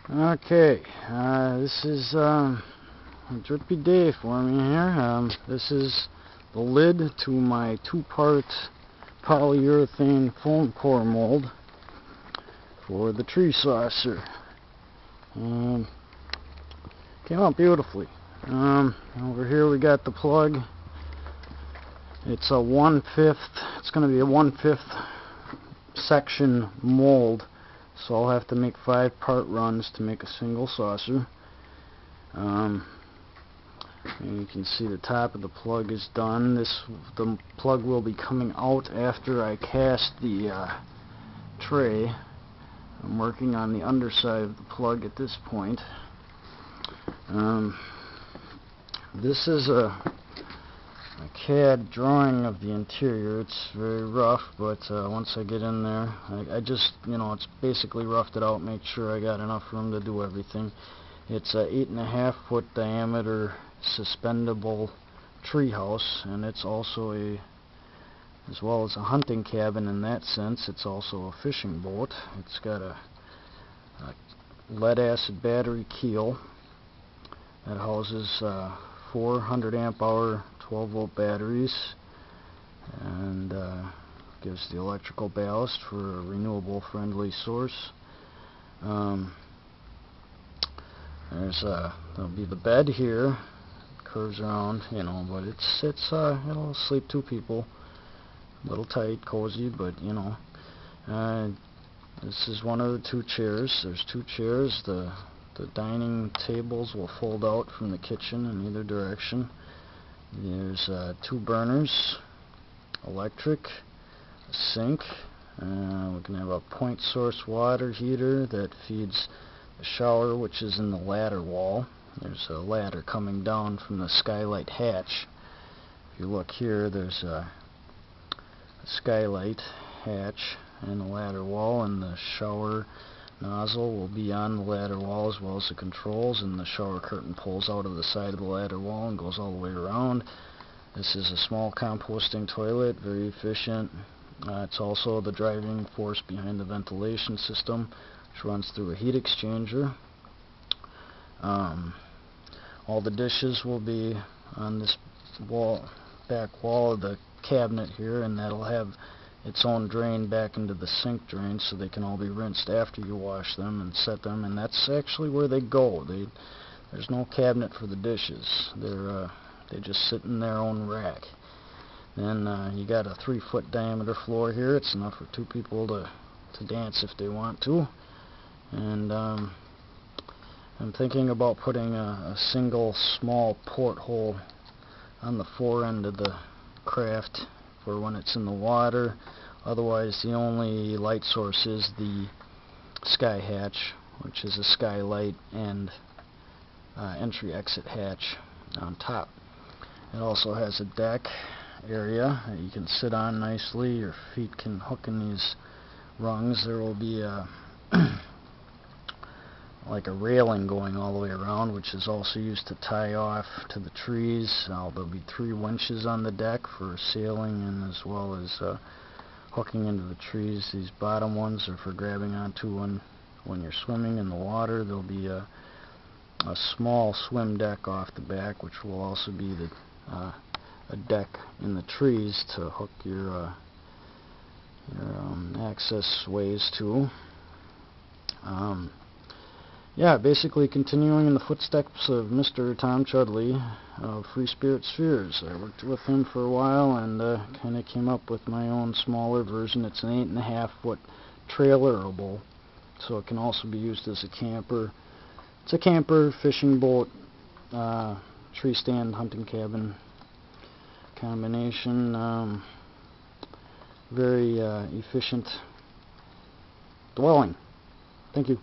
Okay, this is a drippy day for me here. This is the lid to my two-part polyurethane foam core mold for the TreeSaucer. Came out beautifully. Over here we got the plug. It's a 1/5. It's going to be a 1/5 section mold. So I'll have to make 5-part runs to make a single saucer. And you can see the top of the plug is done. The plug will be coming out after I cast the tray. I'm working on the underside of the plug at this point. This is a CAD drawing of the interior. It's very rough, but once I get in there, I just, it's basically roughed it out, make sure I got enough room to do everything. It's a 8.5 foot diameter suspendable tree house, and it's also as well as a hunting cabin in that sense, it's also a fishing boat. It's got a lead acid battery keel that houses 400 amp hour 12 volt batteries, and gives the electrical ballast for a renewable friendly source. There'll be the bed here, curves around, but it'll sleep 2 people. A little tight, cozy, but this is one of the 2 chairs. There's 2 chairs. The dining tables will fold out from the kitchen in either direction. There's 2 burners, electric, a sink. We're going to have a point source water heater that feeds the shower, which is in the ladder wall. There's a ladder coming down from the skylight hatch. If you look here, there's a skylight hatch and a ladder wall, and the shower nozzle will be on the ladder wall as well as the controls, and the shower curtain pulls out of the side of the ladder wall and goes all the way around. This is a small composting toilet, very efficient. It's also the driving force behind the ventilation system, which runs through a heat exchanger. All the dishes will be on this back wall of the cabinet here, and that'll have its own drain back into the sink drain, so they can all be rinsed after you wash them and set them, and that's actually where they go. There's no cabinet for the dishes. They just sit in their own rack. Then you got a 3-foot diameter floor here. It's enough for 2 people to dance if they want to. And I'm thinking about putting a single small porthole on the fore end of the craft for when it's in the water. Otherwise, the only light source is the sky hatch, which is a skylight and entry-exit hatch on top. It also has a deck area that you can sit on nicely. Your feet can hook in these rungs. There will be like a railing going all the way around, which is also used to tie off to the trees. There'll be 3 winches on the deck for sailing, and as well as hooking into the trees. These bottom ones are for grabbing onto when you're swimming in the water. There'll be a small swim deck off the back, which will also be a deck in the trees to hook your access ways to. Yeah, basically continuing in the footsteps of Mr. Tom Chudley of Free Spirit Spheres. I worked with him for a while and kind of came up with my own smaller version. It's an 8.5 foot trailerable, so it can also be used as a camper. It's a camper, fishing boat, tree stand, hunting cabin combination. Very efficient dwelling. Thank you.